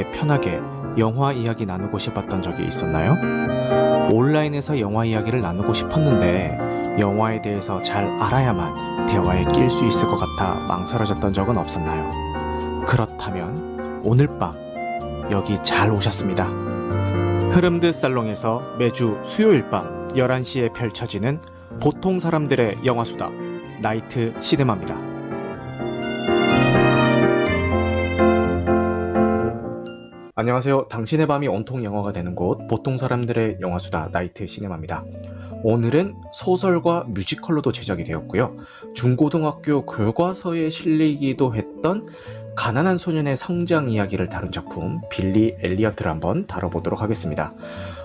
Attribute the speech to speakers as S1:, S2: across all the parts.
S1: 함께 편하게 영화 이야기 나누고 싶었던 적이 있었나요? 온라인에서 영화 이야기를 나누고 싶었는데 영화에 대해서 잘 알아야만 대화에 낄 수 있을 것 같아 망설여졌던 적은 없었나요? 그렇다면 오늘 밤 여기 잘 오셨습니다. 흐름드 살롱에서 매주 수요일 밤 11시에 펼쳐지는 보통 사람들의 영화수다 나이트 시네마입니다. 안녕하세요. 당신의 밤이 온통 영화가 되는 곳 보통 사람들의 영화수다 나이트 시네마입니다. 오늘은 소설과 뮤지컬로도 제작이 되었고요. 중고등학교 교과서에 실리기도 했던 가난한 소년의 성장 이야기를 다룬 작품 빌리 엘리어트를 한번 다뤄보도록 하겠습니다.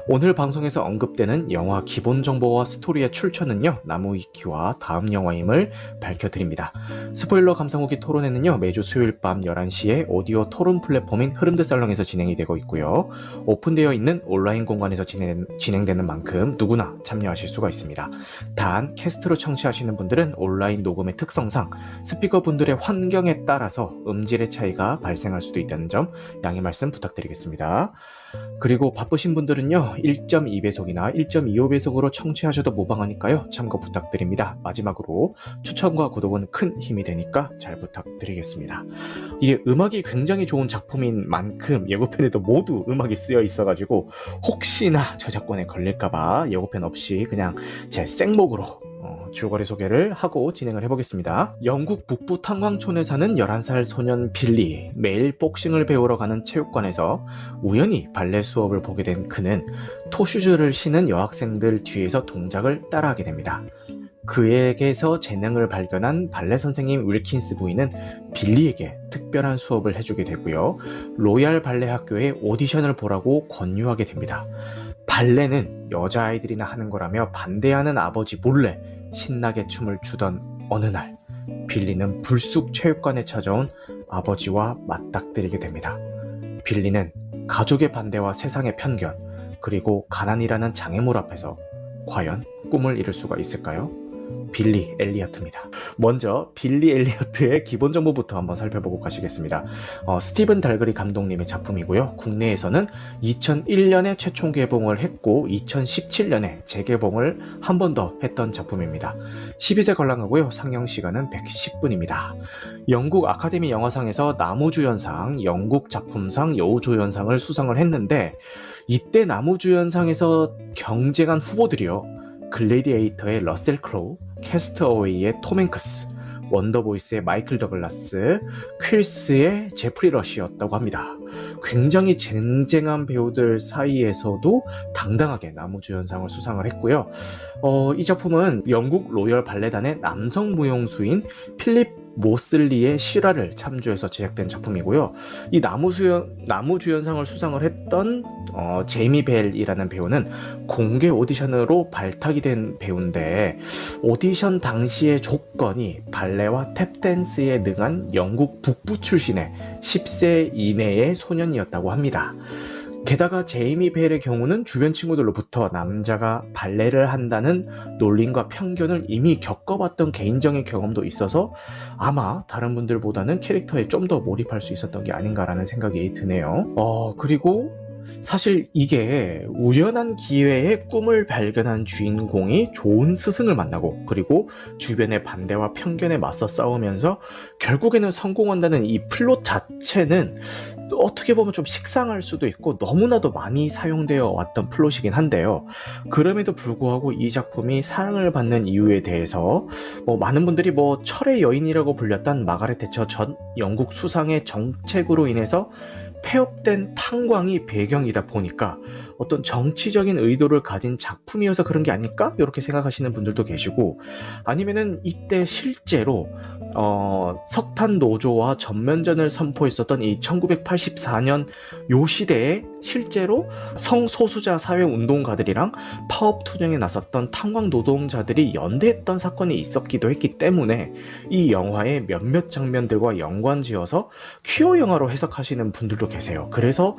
S1: 오늘 방송에서 언급되는 영화 기본 정보와 스토리의 출처는요, 나무위키와 다음 영화임을 밝혀드립니다. 스포일러 감상 후기 토론회는요, 매주 수요일 밤 11시에 오디오 토론 플랫폼인 흐름드 살롱에서 진행이 되고 있고요. 오픈되어 있는 온라인 공간에서 진행되는 만큼 누구나 참여하실 수가 있습니다. 단 캐스트로 청취하시는 분들은 온라인 녹음의 특성상 스피커분들의 환경에 따라서 음질의 차이가 발생할 수도 있다는 점 양해 말씀 부탁드리겠습니다. 그리고 바쁘신 분들은요 1.2배속이나 1.25배속으로 청취하셔도 무방하니까요 참고 부탁드립니다. 마지막으로 추천과 구독은 큰 힘이 되니까 잘 부탁드리겠습니다. 이게 음악이 굉장히 좋은 작품인 만큼 예고편에도 모두 음악이 쓰여 있어가지고 혹시나 저작권에 걸릴까봐 예고편 없이 그냥 제 생목으로 줄거리 소개를 하고 진행을 해보겠습니다. 영국 북부 탄광촌에 사는 11살 소년 빌리, 매일 복싱을 배우러 가는 체육관에서 우연히 발레 수업을 보게 된 그는 토슈즈를 신은 여학생들 뒤에서 동작을 따라하게 됩니다. 그에게서 재능을 발견한 발레 선생님 윌킨스 부인은 빌리에게 특별한 수업을 해주게 되고요. 로얄 발레 학교에 오디션을 보라고 권유하게 됩니다. 발레는 여자아이들이나 하는 거라며 반대하는 아버지 몰래 신나게 춤을 추던 어느 날 빌리는 불쑥 체육관에 찾아온 아버지와 맞닥뜨리게 됩니다. 빌리는 가족의 반대와 세상의 편견 그리고 가난이라는 장애물 앞에서 과연 꿈을 이룰 수가 있을까요? 빌리 엘리어트입니다. 먼저 빌리 엘리어트의 기본 정보부터 한번 살펴보고 가시겠습니다. 스티븐 달그리 감독님의 작품이고요. 국내에서는 2001년에 최초 개봉을 했고 2017년에 재개봉을 한 번 더 했던 작품입니다. 12세 관람하고요. 상영 시간은 110분입니다. 영국 아카데미 영화상에서 나무주연상, 영국 작품상, 여우조연상을 수상을 했는데 이때 나무주연상에서 경쟁한 후보들이요. 글래디에이터의 러셀 크로우, 캐스트어웨이의 톰 행크스, 원더보이스의 마이클 더글라스, 퀼스의 제프리 러시였다고 합니다. 굉장히 쟁쟁한 배우들 사이에서도 당당하게 나무주연상을 수상을 했고요. 이 작품은 영국 로열 발레단의 남성 무용수인 필립 모슬리의 실화를 참조해서 제작된 작품이고요. 이 나무주연상을 수상을 했던 제이미 벨이라는 배우는 공개 오디션으로 발탁이 된 배우인데 오디션 당시의 조건이 발레와 탭댄스에 능한 영국 북부 출신의 10세 이내의 소년이었다고 합니다. 게다가 제이미 벨의 경우는 주변 친구들로부터 남자가 발레를 한다는 놀림과 편견을 이미 겪어봤던 개인적인 경험도 있어서 아마 다른 분들보다는 캐릭터에 좀 더 몰입할 수 있었던 게 아닌가라는 생각이 드네요. 그리고 사실 이게 우연한 기회에 꿈을 발견한 주인공이 좋은 스승을 만나고 그리고 주변의 반대와 편견에 맞서 싸우면서 결국에는 성공한다는 이 플롯 자체는 어떻게 보면 좀 식상할 수도 있고 너무나도 많이 사용되어 왔던 플롯이긴 한데요. 그럼에도 불구하고 이 작품이 사랑을 받는 이유에 대해서 많은 분들이 철의 여인이라고 불렸던 마가렛 대처 전 영국 수상의 정책으로 인해서 폐업된 탄광이 배경이다 보니까 어떤 정치적인 의도를 가진 작품이어서 그런 게 아닐까? 이렇게 생각하시는 분들도 계시고 아니면은 이때 실제로 석탄 노조와 전면전을 선포했었던 이 1984년 요 시대에 실제로 성소수자 사회운동가들이랑 파업 투쟁에 나섰던 탄광 노동자들이 연대했던 사건이 있었기도 했기 때문에 이 영화의 몇몇 장면들과 연관지어서 퀴어 영화로 해석하시는 분들도 계세요. 그래서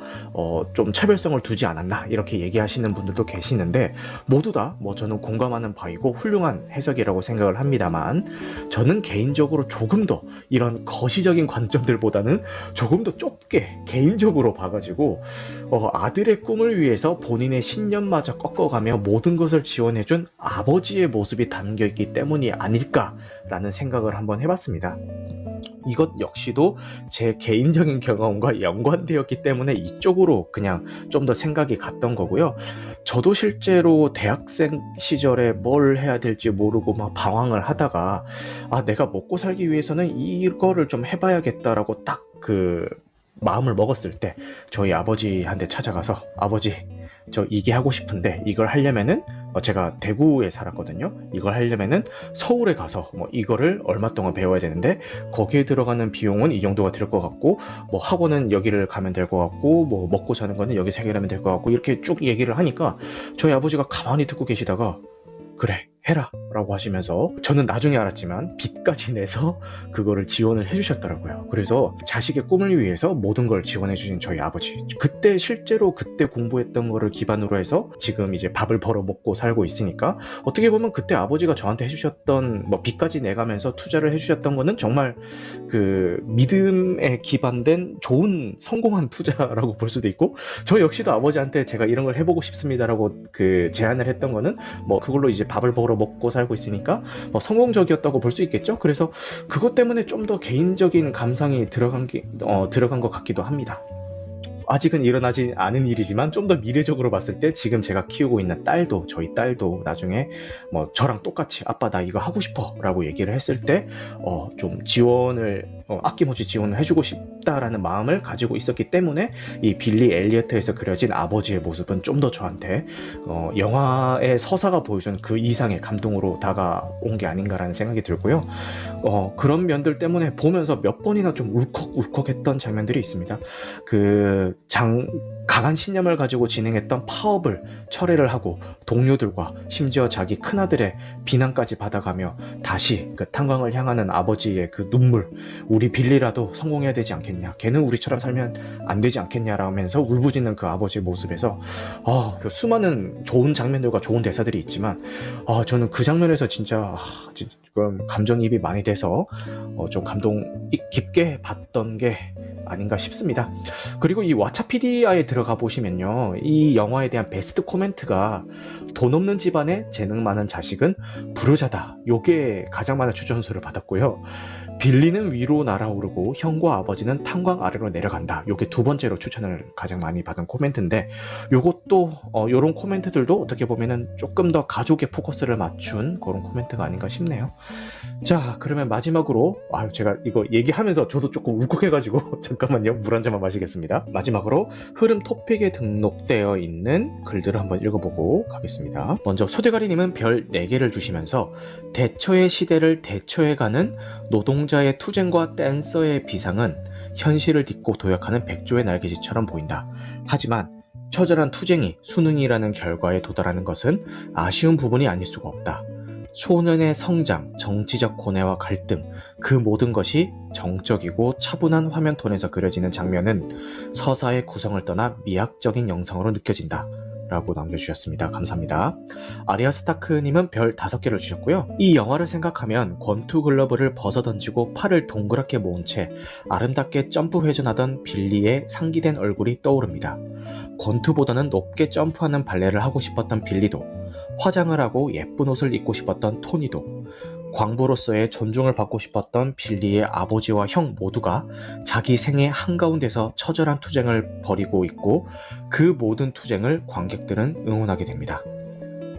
S1: 좀 차별성을 두지 않았나 이렇게 얘기하시는 분들도 계시는데 모두 다 뭐 저는 공감하는 바이고 훌륭한 해석이라고 생각을 합니다만, 저는 개인적으로 조금 더 이런 거시적인 관점들보다는 조금 더 좁게 개인적으로 봐가지고 아들의 꿈을 위해서 본인의 신념마저 꺾어가며 모든 것을 지원해준 아버지의 모습이 담겨있기 때문이 아닐까라는 생각을 한번 해봤습니다. 이것 역시도 제 개인적인 경험과 연관되었기 때문에 이쪽으로 그냥 좀 더 생각이 갔던 거고요. 저도 실제로 대학생 시절에 뭘 해야 될지 모르고 막 방황을 하다가 내가 먹고 살기 위해서는 이거를 좀 해봐야겠다라고 딱 그 마음을 먹었을 때 저희 아버지한테 찾아가서, 아버지 저 이게 하고 싶은데 이걸 하려면은 제가 대구에 살았거든요. 이걸 하려면은 서울에 가서 뭐 이거를 얼마 동안 배워야 되는데 거기에 들어가는 비용은 이 정도가 들 것 같고, 뭐 학원은 여기를 가면 될 것 같고, 뭐 먹고 사는 거는 여기서 해결하면 될 것 같고, 이렇게 쭉 얘기를 하니까 저희 아버지가 가만히 듣고 계시다가 그래 해라 라고 하시면서, 저는 나중에 알았지만 빚까지 내서 그거를 지원을 해주셨더라고요. 그래서 자식의 꿈을 위해서 모든 걸 지원해주신 저희 아버지, 그때 실제로 그때 공부했던 거를 기반으로 해서 지금 이제 밥을 벌어 먹고 살고 있으니까, 어떻게 보면 그때 아버지가 저한테 해주셨던 뭐 빚까지 내가면서 투자를 해주셨던 거는 정말 그 믿음에 기반된 좋은 성공한 투자라고 볼 수도 있고, 저 역시도 아버지한테 제가 이런 걸 해보고 싶습니다라고 그 제안을 했던 거는 뭐 그걸로 이제 밥을 벌어 먹고 살고 있으니까 뭐 성공적이었다고 볼 수 있겠죠. 그래서 그것 때문에 좀 더 개인적인 감상이 들어간 것 같기도 합니다. 아직은 일어나지 않은 일이지만 좀 더 미래적으로 봤을 때 지금 제가 키우고 있는 딸도, 저희 딸도 나중에 뭐 저랑 똑같이 아빠 나 이거 하고 싶어 라고 얘기를 했을 때 좀 지원을 아낌없이 지원을 해주고 싶다라는 마음을 가지고 있었기 때문에 이 빌리 엘리어트에서 그려진 아버지의 모습은 좀 더 저한테 영화의 서사가 보여준 그 이상의 감동으로 다가온 게 아닌가라는 생각이 들고요. 그런 면들 때문에 보면서 몇 번이나 좀 울컥울컥했던 장면들이 있습니다. 강한 신념을 가지고 진행했던 파업을 철회를 하고 동료들과 심지어 자기 큰아들의 비난까지 받아가며 다시 그 탄광을 향하는 아버지의 그 눈물, 우리 빌리라도 성공해야 되지 않겠냐, 걔는 우리처럼 살면 안 되지 않겠냐라면서 울부짖는 그 아버지의 모습에서 그 수많은 좋은 장면들과 좋은 대사들이 있지만 저는 그 장면에서 진짜 감정이입이 많이 돼서 좀 감동 깊게 봤던 게 아닌가 싶습니다. 그리고 이 왓챠피디아에 들어가 보시면요, 이 영화에 대한 베스트 코멘트가 돈 없는 집안에 재능 많은 자식은 불효자다, 요게 가장 많은 추천수를 받았고요. 빌리는 위로 날아오르고 형과 아버지는 탄광 아래로 내려간다, 요게 두 번째로 추천을 가장 많이 받은 코멘트인데, 요것도 요런 코멘트들도 어떻게 보면은 조금 더 가족의 포커스를 맞춘 그런 코멘트가 아닌가 싶네요. 자, 그러면 마지막으로 제가 이거 얘기하면서 저도 조금 울컥해가지고 잠깐만요, 물 한 잔만 마시겠습니다. 마지막으로 흐름 토픽에 등록되어 있는 글들을 한번 읽어보고 가겠습니다. 먼저 소대가리님은 별 4개를 주시면서 대처의 시대를 대처해가는 노동자의 투쟁과 댄서의 비상은 현실을 딛고 도약하는 백조의 날개짓처럼 보인다. 하지만 처절한 투쟁이 수능이라는 결과에 도달하는 것은 아쉬운 부분이 아닐 수가 없다. 소년의 성장, 정치적 고뇌와 갈등, 그 모든 것이 정적이고 차분한 화면톤에서 그려지는 장면은 서사의 구성을 떠나 미학적인 영상으로 느껴진다 라고 남겨주셨습니다. 감사합니다. 아리아 스타크님은 별 5개를 주셨고요. 이 영화를 생각하면 권투 글러브를 벗어던지고 팔을 동그랗게 모은 채 아름답게 점프 회전하던 빌리의 상기된 얼굴이 떠오릅니다. 권투보다는 높게 점프하는 발레를 하고 싶었던 빌리도, 화장을 하고 예쁜 옷을 입고 싶었던 토니도, 광부로서의 존중을 받고 싶었던 빌리의 아버지와 형 모두가 자기 생애 한가운데서 처절한 투쟁을 벌이고 있고, 그 모든 투쟁을 관객들은 응원하게 됩니다.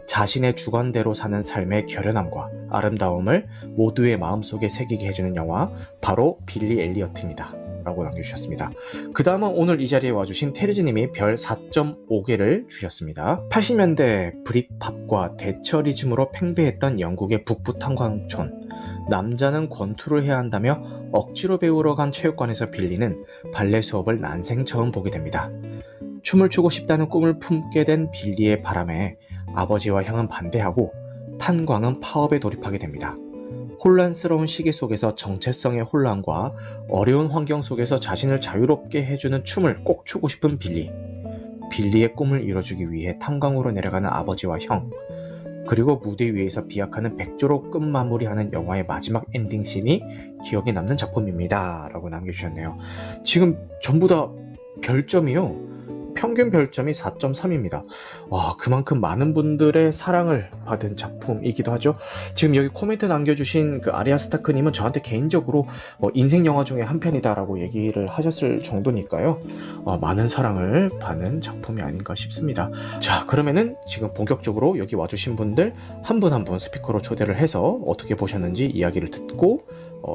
S1: 자신의 주관대로 사는 삶의 결연함과 아름다움을 모두의 마음속에 새기게 해주는 영화, 바로 빌리 엘리어트입니다 라고 남겨주셨습니다. 그 다음은 오늘 이 자리에 와주신 테리즈님이 별 4.5개를 주셨습니다. 80년대 브릿팝과 대처리즘으로 팽배했던 영국의 북부 탄광촌, 남자는 권투를 해야 한다며 억지로 배우러 간 체육관에서 빌리는 발레 수업을 난생 처음 보게 됩니다. 춤을 추고 싶다는 꿈을 품게 된 빌리의 바람에 아버지와 형은 반대하고 탄광은 파업에 돌입하게 됩니다. 혼란스러운 시기 속에서 정체성의 혼란과 어려운 환경 속에서 자신을 자유롭게 해주는 춤을 꼭 추고 싶은 빌리. 빌리의 꿈을 이뤄주기 위해 탄광으로 내려가는 아버지와 형, 그리고 무대 위에서 비약하는 백조로 끝 마무리하는 영화의 마지막 엔딩씬이 기억에 남는 작품입니다. 라고 남겨주셨네요. 지금 전부 다 별점이요. 평균 별점이 4.3입니다. 와, 그만큼 많은 분들의 사랑을 받은 작품이기도 하죠. 지금 여기 코멘트 남겨주신 그 아리아 스타크님은 저한테 개인적으로 인생 영화 중에 한 편이다라고 얘기를 하셨을 정도니까요. 많은 사랑을 받는 작품이 아닌가 싶습니다. 자, 그러면은 지금 본격적으로 여기 와주신 분들 한 분 한 분 스피커로 초대를 해서 어떻게 보셨는지 이야기를 듣고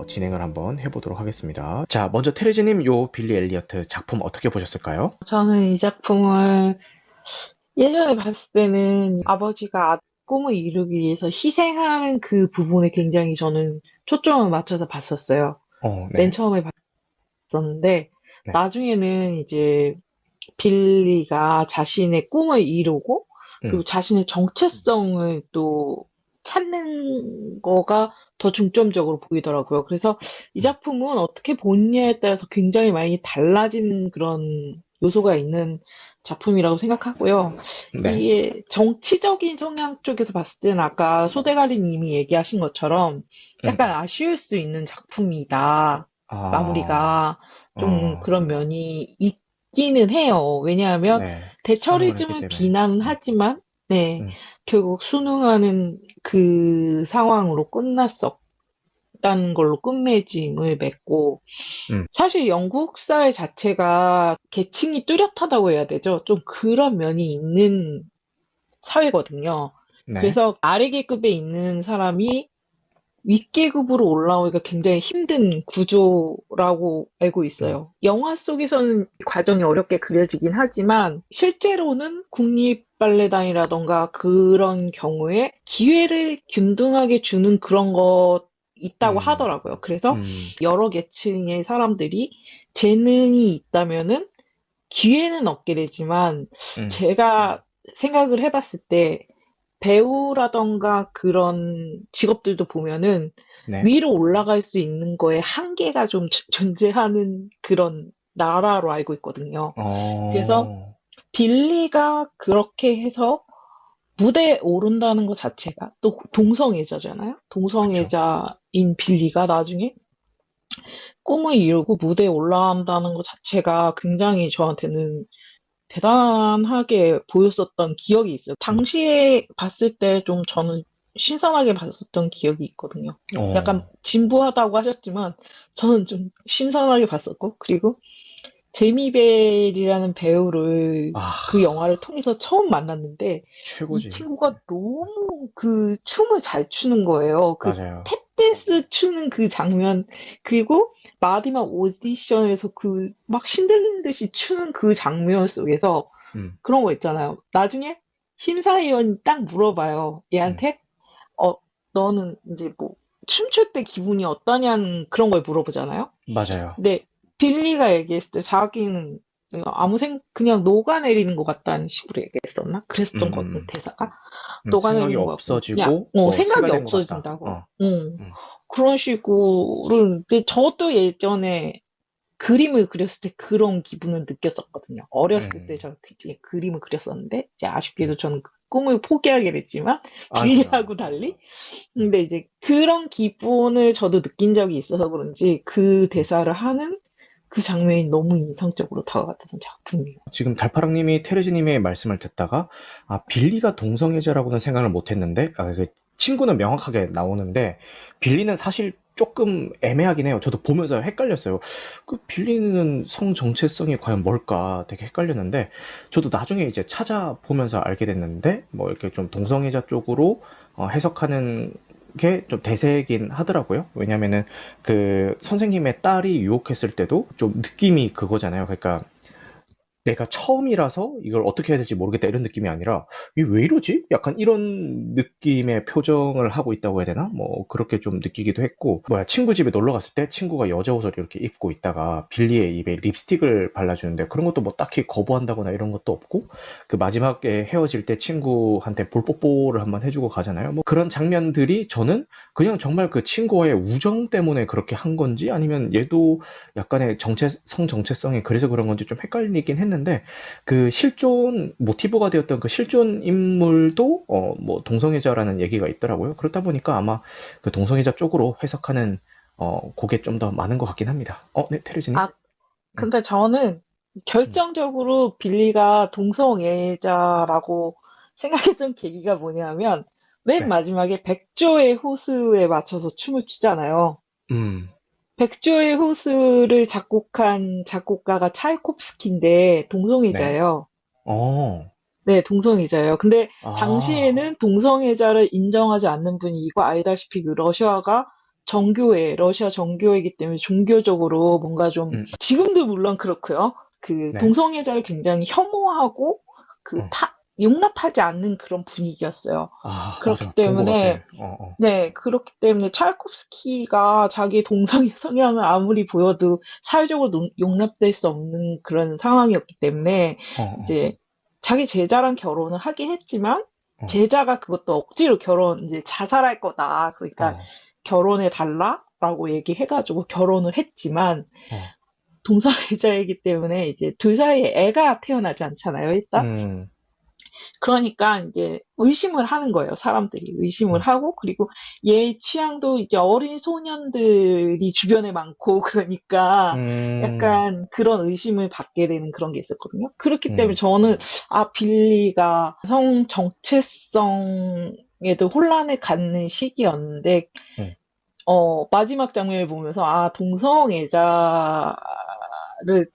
S1: 진행을 한번 해보도록 하겠습니다. 자, 먼저 테레즈님, 요 빌리 엘리어트 작품 어떻게 보셨을까요?
S2: 저는 이 작품을 예전에 봤을 때는 아버지가 꿈을 이루기 위해서 희생하는 그 부분에 굉장히 저는 초점을 맞춰서 봤었어요. 맨
S1: 네.
S2: 처음에 봤었는데,
S1: 네.
S2: 나중에는 이제 빌리가 자신의 꿈을 이루고, 그리고
S1: 음,
S2: 자신의 정체성을 또 찾는 거가 더 중점적으로 보이더라고요. 그래서 이
S1: 음,
S2: 작품은 어떻게 보느냐에 따라서 굉장히 많이 달라진 그런 요소가 있는 작품이라고 생각하고요.
S1: 네.
S2: 이게 정치적인 성향 쪽에서 봤을 때는 아까 소대가리 님이 얘기하신 것처럼 약간
S1: 음.
S2: 아쉬울 수 있는 작품이다.
S1: 아,
S2: 마무리가 좀
S1: 어,
S2: 그런 면이 있기는 해요. 왜냐하면
S1: 네. 수능을 했기
S2: 대처리즘을
S1: 때문에.
S2: 비난은 하지만, 네,
S1: 음,
S2: 결국 수능하는 그 상황으로 끝났었다는 걸로 끝맺음을 맺고,
S1: 음,
S2: 사실 영국 사회 자체가 계층이 뚜렷하다고 해야 되죠. 좀 그런 면이 있는 사회거든요.
S1: 네.
S2: 그래서 아래 계급에 있는 사람이 윗계급으로 올라오기가 굉장히 힘든 구조라고 알고
S1: 음,
S2: 있어요. 영화 속에서는 과정이 어렵게 그려지긴 하지만 실제로는 국립발레단이라던가 그런 경우에 기회를 균등하게 주는 그런 것 있다고
S1: 음,
S2: 하더라고요. 그래서
S1: 음,
S2: 여러 계층의 사람들이 재능이 있다면은 기회는 얻게 되지만
S1: 음,
S2: 제가 생각을 해봤을 때 배우라던가 그런 직업들도 보면은
S1: 네.
S2: 위로 올라갈 수 있는 거에 한계가 좀 존재하는 그런 나라로 알고 있거든요. 그래서
S1: 어,
S2: 빌리가 그렇게 해서 무대에 오른다는 것 자체가 또 동성애자잖아요.
S1: 그쵸.
S2: 동성애자인 빌리가 나중에 꿈을 이루고 무대에 올라간다는 것 자체가 굉장히 저한테는 대단하게 보였었던 기억이 있어요.
S1: 음,
S2: 당시에 봤을 때 좀 저는 신선하게 봤었던 기억이 있거든요. 약간
S1: 어,
S2: 진부하다고 하셨지만 저는 좀 신선하게 봤었고, 그리고 제미벨이라는 배우를
S1: 아,
S2: 그 영화를 통해서 처음 만났는데 이
S1: 최고지.
S2: 친구가 너무 그 춤을 잘 추는 거예요. 그
S1: 맞아요.
S2: 탭댄스 추는 그 장면, 그리고 마지막 오디션에서 그 막 신들린 듯이 추는 그 장면 속에서
S1: 음,
S2: 그런 거 있잖아요. 나중에 심사위원이 딱 물어봐요.
S1: 음,
S2: 얘한테, 어, 너는 이제 뭐 춤출 때 기분이 어떠냐는 그런 걸 물어보잖아요.
S1: 맞아요.
S2: 근데 빌리가 얘기했을 때 자기는 그냥 녹아내리는 것 같다는 식으로 얘기했었나? 그랬었던 것 같은 대사가
S1: 생각이
S2: 녹아내리는 것 같고 그냥
S1: 없어지고, 새가
S2: 생각이
S1: 된 것 같다.
S2: 없어진다고. 그런 식으로 저도 예전에 그림을 그렸을 때 그런 기분을 느꼈었거든요. 어렸을 때
S1: 음,
S2: 저 이제 그림을 그렸었는데 이제
S1: 음.
S2: 아쉽게도 저는 그 꿈을 포기하게 됐지만
S1: 아이고야.
S2: 빌리하고 달리.
S1: 음,
S2: 근데 이제 그런 기분을 저도 느낀 적이 있어서 그런지 그
S1: 음.
S2: 대사를 하는 그 장면이 너무 인상적으로 다가왔던 작품이에요.
S1: 지금 달파랑님이 테레지님의 말씀을 듣다가 빌리가 동성애자라고는 생각을 못했는데 그 친구는 명확하게 나오는데 빌리는 사실 조금 애매하긴 해요. 저도 보면서 헷갈렸어요. 그 빌리는 성 정체성이 과연 뭘까 되게 헷갈렸는데 저도 나중에 이제 찾아보면서 알게 됐는데 뭐 이렇게 좀 동성애자 쪽으로 해석하는 게 좀 대세긴 하더라고요. 왜냐면은 그 선생님의 딸이 유혹했을 때도 좀 느낌이 그거잖아요. 그러니까 내가 처음이라서 이걸 어떻게 해야 될지 모르겠다 이런 느낌이 아니라 이게 왜 이러지? 약간 이런 느낌의 표정을 하고 있다고 해야 되나? 뭐 그렇게 좀 느끼기도 했고 친구 집에 놀러 갔을 때 친구가 여자 옷을 이렇게 입고 있다가 빌리의 입에 립스틱을 발라주는데 그런 것도 뭐 딱히 거부한다거나 이런 것도 없고 그 마지막에 헤어질 때 친구한테 볼뽀뽀를 한번 해주고 가잖아요. 뭐 그런 장면들이 저는 그냥 정말 그 친구와의 우정 때문에 그렇게 한 건지 아니면 얘도 약간의 성 정체성이 그래서 그런 건지 좀 헷갈리긴 했는데 했는데 그 실존 모티브가 되었던 그 실존 인물도 뭐 동성애자라는 얘기가 있더라고요. 그렇다 보니까 아마 그 동성애자 쪽으로 해석하는 그게 좀 더 많은 것 같긴 합니다. 네, 테르즈님?
S2: 아, 근데 저는
S1: 음.
S2: 결정적으로 빌리가 동성애자라고 생각했던 계기가 뭐냐면, 맨
S1: 네.
S2: 마지막에 백조의 호수에 맞춰서 춤을 추잖아요.
S1: 음.
S2: 백조의 호수를 작곡한 작곡가가 차이콥스키인데
S1: 네.
S2: 동성애자예요.
S1: 어.
S2: 네, 동성애자예요. 근데
S1: 아.
S2: 당시에는 동성애자를 인정하지 않는 분위기고, 알다시피 그 러시아가 러시아 정교회이기 때문에 종교적으로 뭔가 좀,
S1: 음.
S2: 지금도 물론 그렇고요. 그
S1: 네.
S2: 동성애자를 굉장히 혐오하고
S1: 어.
S2: 용납하지 않는 그런 분위기였어요. 그렇기
S1: 맞아. 본 것 같아.
S2: 때문에 네, 그렇기 때문에 찰콥스키가 자기 동성애 성향을 아무리 보여도 사회적으로 용납될 수 없는 그런 상황이었기 때문에
S1: 어.
S2: 이제 자기 제자랑 결혼을 하긴 했지만
S1: 어.
S2: 제자가 그것도 억지로 이제 자살할 거다. 그러니까
S1: 어.
S2: 결혼해 달라라고 얘기해가지고 결혼을 했지만
S1: 어.
S2: 동성애자이기 때문에 이제 둘 사이에 애가 태어나지 않잖아요, 일단.
S1: 음.
S2: 그러니까 이제 의심을 하는 거예요. 사람들이 의심을
S1: 음.
S2: 하고 그리고 얘의 취향도 이제 어린 소년들이 주변에 많고 그러니까
S1: 음.
S2: 약간 그런 의심을 받게 되는 그런 게 있었거든요. 그렇기 때문에
S1: 음.
S2: 저는 빌리가 성 정체성에도 혼란을 갖는 시기였는데
S1: 음.
S2: 마지막 장면을 보면서 동성애자를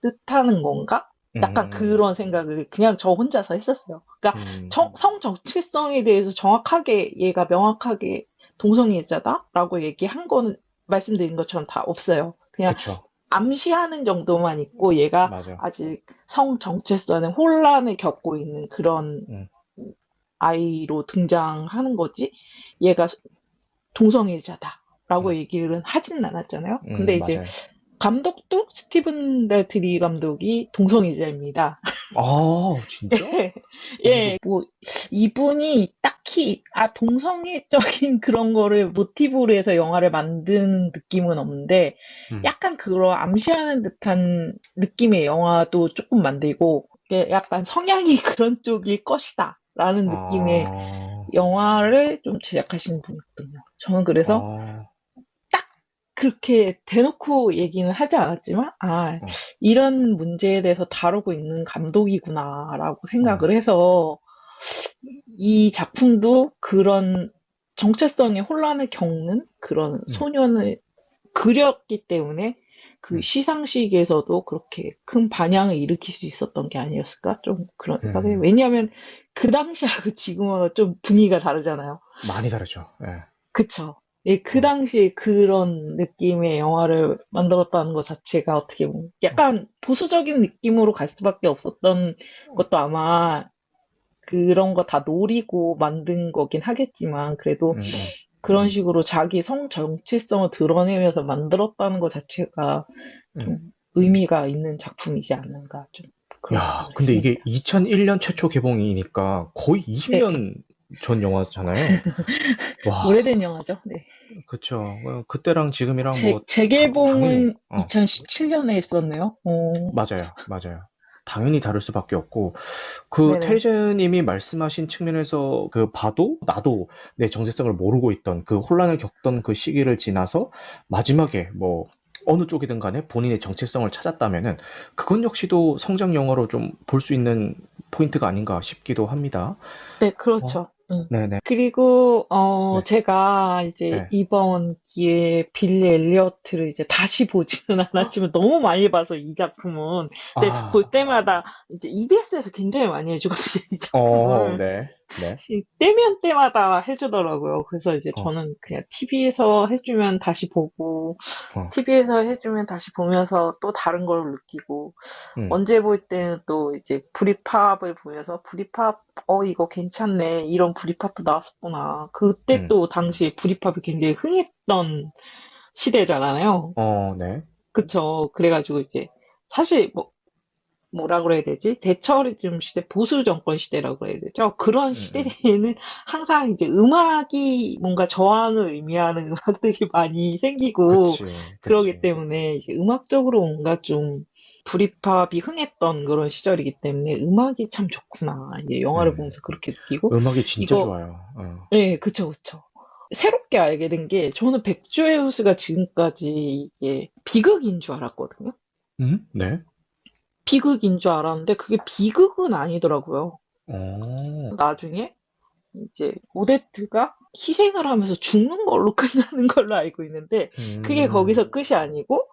S2: 뜻하는 건가? 약간
S1: 음.
S2: 그런 생각을 그냥 저 혼자서 했었어요. 그러니까
S1: 음.
S2: 성 정체성에 대해서 정확하게 얘가 명확하게 동성애자다라고 얘기한 거는 말씀드린 것처럼 다 없어요. 그냥
S1: 그쵸.
S2: 암시하는 정도만 있고 얘가
S1: 맞아.
S2: 아직 성 정체성에 혼란을 겪고 있는 그런
S1: 음.
S2: 아이로 등장하는 거지. 얘가 동성애자다라고
S1: 음.
S2: 얘기를 하진 않았잖아요. 근데 이제
S1: 맞아요.
S2: 감독도 스티븐 달트리 감독이 동성애자입니다.
S1: 진짜?
S2: 예, 뭐 이분이 딱히 동성애적인 그런 거를 모티브로 해서 영화를 만드는 느낌은 없는데
S1: 음.
S2: 약간 그런 암시하는 듯한 느낌의 영화도 조금 만들고 이게 약간 성향이 그런 쪽일 것이다라는 느낌의
S1: 아.
S2: 영화를 좀 제작하시는 분이거든요. 저는 그래서
S1: 아.
S2: 딱 그렇게 대놓고 얘기는 하지 않았지만,
S1: 어.
S2: 이런 문제에 대해서 다루고 있는 감독이구나라고
S1: 어.
S2: 생각을 해서, 이 작품도 그런 정체성의 혼란을 겪는 그런
S1: 음.
S2: 소년을 그렸기 때문에 그
S1: 음.
S2: 시상식에서도 그렇게 큰 반향을 일으킬 수 있었던 게 아니었을까? 좀 그런 생각을 해요.
S1: 음.
S2: 왜냐하면 그 당시하고 지금하고 좀 분위기가 다르잖아요.
S1: 많이 다르죠. 예.
S2: 그쵸. 예, 그
S1: 어.
S2: 당시에 그런 느낌의 영화를 만들었다는 것 자체가 어떻게 보면 약간 보수적인 느낌으로 갈 수밖에 없었던 것도 아마 그런 거 다 노리고 만든 거긴 하겠지만 그래도
S1: 음음.
S2: 그런 식으로 자기 성 정체성을 드러내면서 만들었다는 것 자체가
S1: 음.
S2: 좀 의미가 있는 작품이지 않는가 좀 그런
S1: 야,
S2: 생각을
S1: 근데 이게
S2: 했습니다.
S1: 2001년 최초 개봉이니까 거의
S2: 네,
S1: 20년 전 영화잖아요. 와.
S2: 오래된 영화죠. 네.
S1: 그쵸. 그때랑 지금이랑 뭐 당연히
S2: 재개봉은 2017년에 했었네요.
S1: 맞아요. 맞아요. 당연히 다를 수밖에 없고 그
S2: 네네.
S1: 테이즈 님이 말씀하신 측면에서 봐도 나도 내 정체성을 모르고 있던 그 혼란을 겪던 그 시기를 지나서 마지막에 뭐 어느 쪽이든 간에 본인의 정체성을 찾았다면은 그건 역시도 성장 영화로 좀 볼 수 있는 포인트가 아닌가 싶기도 합니다.
S2: 네,
S1: 어.
S2: 그렇죠.
S1: 네네.
S2: 그리고
S1: 네.
S2: 제가 이제
S1: 네.
S2: 이번 기회에 빌리 엘리어트를 이제 다시 보지는 않았지만 너무 많이 봐서 이 작품은. 근데 볼
S1: 아.
S2: 때마다 이제 EBS에서 굉장히 많이 해주거든요, 이 작품을.
S1: 네. 네.
S2: 때면 때마다 해주더라고요. 그래서 이제
S1: 어.
S2: 저는 그냥 TV에서 해주면 다시 보고,
S1: 어.
S2: TV에서 해주면 다시 보면서 또 다른 걸 느끼고,
S1: 음.
S2: 언제 볼 때는 또 이제 브리팝을 보면서 브리팝, 이거 괜찮네. 이런 브리팝도 나왔었구나. 그때
S1: 음.
S2: 또 당시에 브리팝이 굉장히 흥했던 시대잖아요.
S1: 네.
S2: 그쵸. 그래가지고 이제 사실 뭐라 그래야 되지? 대처리즘 시대, 보수 정권 시대라고 그래야 되죠. 그런
S1: 음음.
S2: 시대에는 항상 이제 음악이 뭔가 저항을 의미하는 음악들이 많이 생기고
S1: 그치.
S2: 그러기
S1: 그치.
S2: 때문에 이제 음악적으로 뭔가 좀 불힙합이 흥했던 그런 시절이기 때문에 음악이 참 좋구나. 이제 영화를
S1: 음.
S2: 보면서 그렇게 느끼고,
S1: 음악이 진짜
S2: 이거,
S1: 좋아요.
S2: 네, 그쵸, 그쵸. 새롭게 알게 된 게, 저는 백조의 호수가 지금까지 이게 비극인 줄 알았거든요.
S1: 네.
S2: 비극인 줄 알았는데, 그게 비극은 아니더라고요.
S1: 어.
S2: 나중에, 이제, 오데트가 희생을 하면서 죽는 걸로 끝나는 걸로 알고 있는데, 그게
S1: 음.
S2: 거기서 끝이 아니고,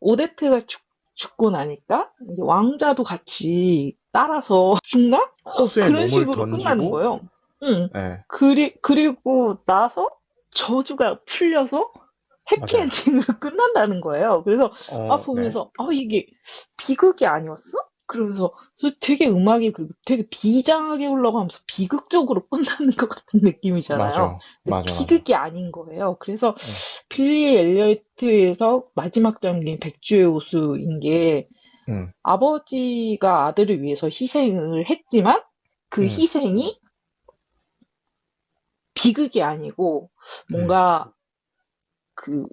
S2: 오데트가 죽고 나니까 이제 왕자도 같이 따라서 죽나?
S1: 호수에
S2: 그런
S1: 몸을
S2: 식으로 끝나는
S1: 던지고,
S2: 거예요. 응.
S1: 예,
S2: 그리고 나서 저주가 풀려서
S1: 맞아요.
S2: 해피엔딩으로 끝난다는 거예요. 그래서
S1: 네.
S2: 보면서 이게 비극이 아니었어? 그러면서 되게 음악이 되게 비장하게 흘러가면서 비극적으로 끝나는 것 같은 느낌이잖아요.
S1: 맞아.
S2: 근데
S1: 맞아, 맞아.
S2: 비극이 아닌 거예요. 그래서
S1: 음.
S2: 빌리 엘리어트에서 마지막 장면 백주의 호수인 게
S1: 음.
S2: 아버지가 아들을 위해서 희생을 했지만 그
S1: 음.
S2: 희생이 비극이 아니고
S1: 음.
S2: 뭔가 그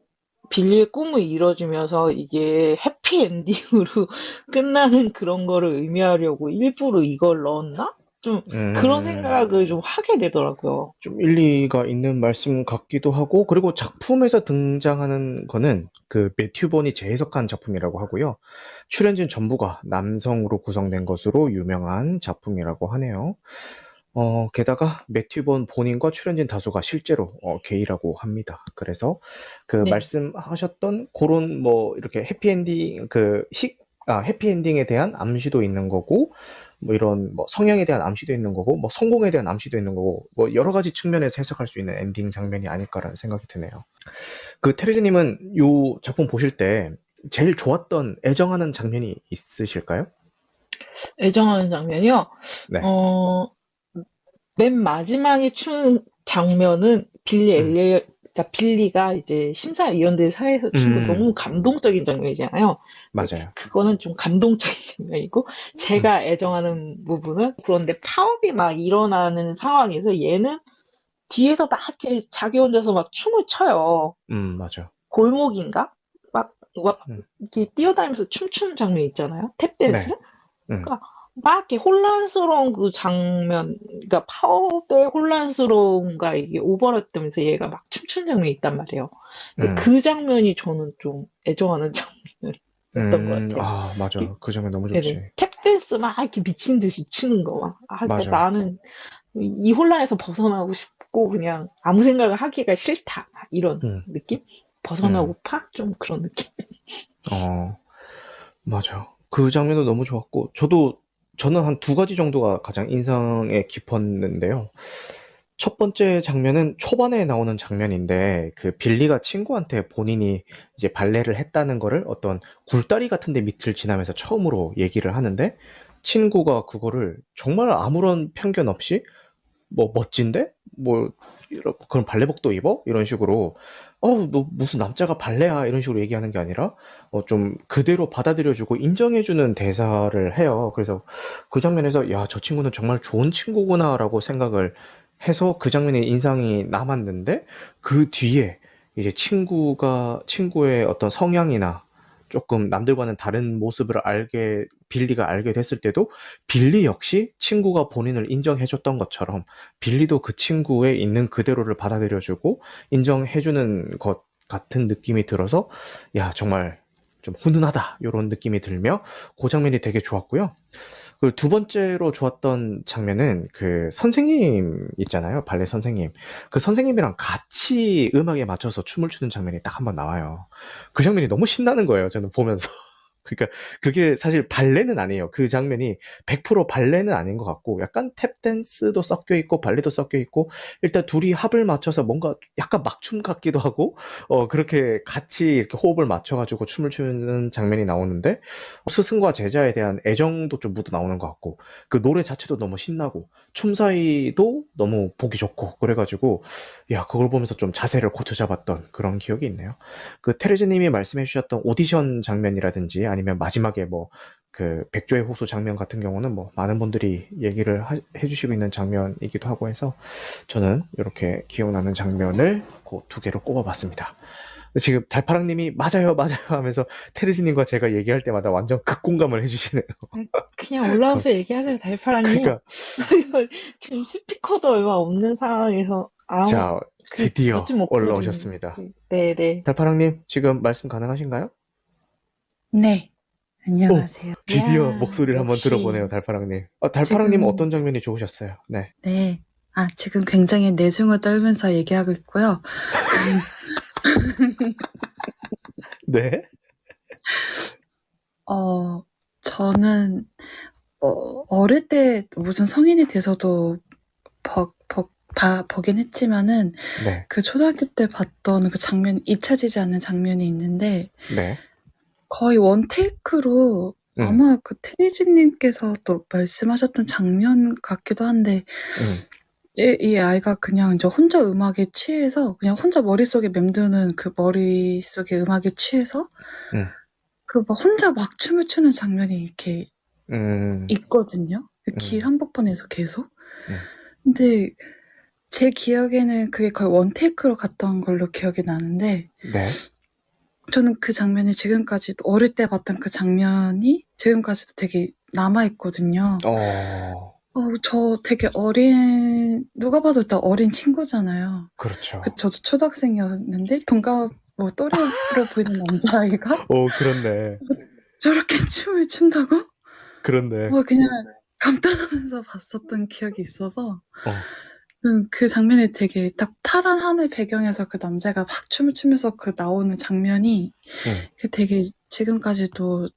S2: 빌리의 꿈을 이뤄주면서 이게 해피엔딩으로 끝나는 그런 거를 의미하려고 일부러 이걸 넣었나? 좀 그런
S1: 음.
S2: 생각을 좀 하게 되더라고요.
S1: 좀 일리가 있는 말씀 같기도 하고, 그리고 작품에서 등장하는 거는 그 매튜 본이 재해석한 작품이라고 하고요. 출연진 전부가 남성으로 구성된 것으로 유명한 작품이라고 하네요. 게다가 매튜 본 본인과 출연진 다수가 실제로 게이라고 합니다. 그래서 그
S2: 네.
S1: 말씀하셨던 그런 뭐 이렇게 해피엔딩 해피엔딩에 대한 암시도 있는 거고, 뭐 이런 뭐 성향에 대한 암시도 있는 거고, 뭐 성공에 대한 암시도 있는 거고, 뭐 여러 가지 측면에서 해석할 수 있는 엔딩 장면이 아닐까라는 생각이 드네요. 그 테레즈님은 요 작품 보실 때 제일 좋았던 애정하는 장면이 있으실까요?
S2: 애정하는 장면이요.
S1: 네.
S2: 어, 맨 마지막에 추는 장면은
S1: 음.
S2: 그러니까 빌리가 이제 심사위원들 사이에서 춘 거
S1: 음.
S2: 너무 감동적인 장면이잖아요. 근데
S1: 맞아요.
S2: 그거는 좀 감동적인 장면이고,
S1: 음.
S2: 제가 애정하는 부분은 그런데 파업이 막 일어나는 상황에서 얘는 뒤에서 막 이렇게 자기 혼자서 막 춤을 춰요.
S1: 맞아.
S2: 골목인가? 막
S1: 음.
S2: 이렇게 뛰어다니면서 춤추는 장면 있잖아요.
S1: 네.
S2: 탭댄스?
S1: 음.
S2: 그러니까 막 이렇게 혼란스러운 그 장면, 그러니까 파업의 혼란스러움과 이게 오버랩되면서 얘가 막 춤추는 장면이 있단 말이에요. 근데
S1: 음.
S2: 그 장면이 저는 좀 애정하는 장면이었던 것 같아요.
S1: 아,
S2: 이렇게,
S1: 맞아. 그 장면 너무
S2: 네네.
S1: 좋지.
S2: 탭댄스 막 이렇게 미친 듯이 추는 거 막. 그러니까
S1: 맞아.
S2: 나는 이 혼란에서 벗어나고 싶고 그냥 아무 생각을 하기가 싫다. 막 이런
S1: 음.
S2: 느낌?
S1: 음.
S2: 벗어나고파? 좀 그런 느낌.
S1: 어, 맞아. 그 장면도 너무 좋았고, 저는 한 두 가지 정도가 가장 인상에 깊었는데요. 첫 번째 장면은 초반에 나오는 장면인데, 그 빌리가 친구한테 본인이 이제 발레를 했다는 거를 어떤 굴다리 같은 데 밑을 지나면서 처음으로 얘기를 하는데, 친구가 그거를 정말 아무런 편견 없이 뭐 멋진데? 뭐 그런 발레복도 입어? 이런 식으로 너 무슨 남자가 발레야 이런 식으로 얘기하는 게 아니라 좀 그대로 받아들여주고 인정해주는 대사를 해요. 그래서 그 장면에서 야, 저 친구는 정말 좋은 친구구나라고 생각을 해서 그 장면에 인상이 남았는데 그 뒤에 이제 친구의 어떤 성향이나 조금 남들과는 다른 모습을 빌리가 알게 됐을 때도 빌리 역시 친구가 본인을 인정해줬던 것처럼 빌리도 그 친구의 있는 그대로를 받아들여주고 인정해주는 것 같은 느낌이 들어서 야, 정말 좀 훈훈하다 이런 느낌이 들며 그 장면이 되게 좋았고요. 그리고 두 번째로 좋았던 장면은 그 선생님 있잖아요. 발레 선생님. 그 선생님이랑 같이 음악에 맞춰서 춤을 추는 장면이 딱 한 번 나와요. 그 장면이 너무 신나는 거예요. 저는 보면서. 그러니까 그게 사실 발레는 아니에요. 그 장면이 100% 발레는 아닌 것 같고 약간 탭댄스도 섞여 있고 발레도 섞여 있고 일단 둘이 합을 맞춰서 뭔가 약간 막춤 같기도 하고 그렇게 같이 이렇게 호흡을 맞춰가지고 춤을 추는 장면이 나오는데 스승과 제자에 대한 애정도 좀 묻어 나오는 것 같고 그 노래 자체도 너무 신나고 춤 사이도 너무 보기 좋고 그래가지고 야, 그걸 보면서 좀 자세를 고쳐 잡았던 그런 기억이 있네요. 그 테레즈님이 말씀해 주셨던 오디션 장면이라든지 아니면 마지막에 뭐 그 백조의 호수 장면 같은 경우는 뭐 많은 분들이 얘기를 해주시고 있는 장면이기도 하고 해서 저는 이렇게 기억나는 장면을 그 두 개로 꼽아봤습니다. 지금 달파랑님이 맞아요, 맞아요 하면서 테르지님과 제가 얘기할 때마다 완전 극공감을 해주시네요.
S2: 그냥 올라와서
S1: 감사.
S2: 얘기하세요, 달파랑님.
S1: 그러니까
S2: 지금 스피커도 얼마 없는 상황에서 아무
S1: 자
S2: 그
S1: 드디어
S2: 멋진 목소리.
S1: 올라오셨습니다.
S2: 네네.
S1: 달파랑님 지금 말씀 가능하신가요?
S3: 네,
S1: 오,
S3: 안녕하세요.
S1: 드디어
S2: 야
S1: 목소리를 한번 들어보네요,
S2: 역시
S1: 달파랑님. 달파랑님
S3: 지금,
S1: 어떤 장면이 좋으셨어요? 네.
S3: 네. 지금 굉장히 내숭을 떨면서 얘기하고 있고요.
S1: 네?
S3: 어, 저는, 어릴 때 무슨 성인이 돼서도 보긴 했지만은,
S1: 네.
S3: 그 초등학교 때 봤던 그 장면, 잊혀지지 않는 장면이 있는데,
S1: 네.
S3: 거의 원테이크로 아마 그 테니지님께서 또 말씀하셨던 장면 같기도 한데,
S1: 음,
S3: 이 아이가 그냥 이제 혼자 음악에 취해서 그냥 혼자 머릿속에 맴도는 그 머릿속에 음악에 취해서
S1: 음,
S3: 그 막 혼자 막 춤을 추는 장면이 이렇게
S1: 음,
S3: 있거든요. 그 길
S1: 음,
S3: 한복판에서 계속.
S1: 음.
S3: 근데 제 기억에는 그게 거의 원테이크로 갔던 걸로 기억이 나는데
S1: 네.
S3: 저는 그 장면이 지금까지도 어릴 때 봤던 그 장면이 지금까지도 되게 남아있거든요. 저 되게 누가 봐도 일단 어린 친구잖아요.
S1: 그렇죠.
S3: 저도 초등학생이었는데, 또래로 보이는 남자아이가
S1: 그렇네.
S3: 저렇게 춤을 춘다고?
S1: 그렇네.
S3: 그냥 감탄하면서 봤었던 기억이 있어서,
S1: 어,
S3: 그 장면이 되게 딱 파란 하늘 배경에서 그 남자가 막 춤을 추면서 그 나오는 장면이 되게 지금까지도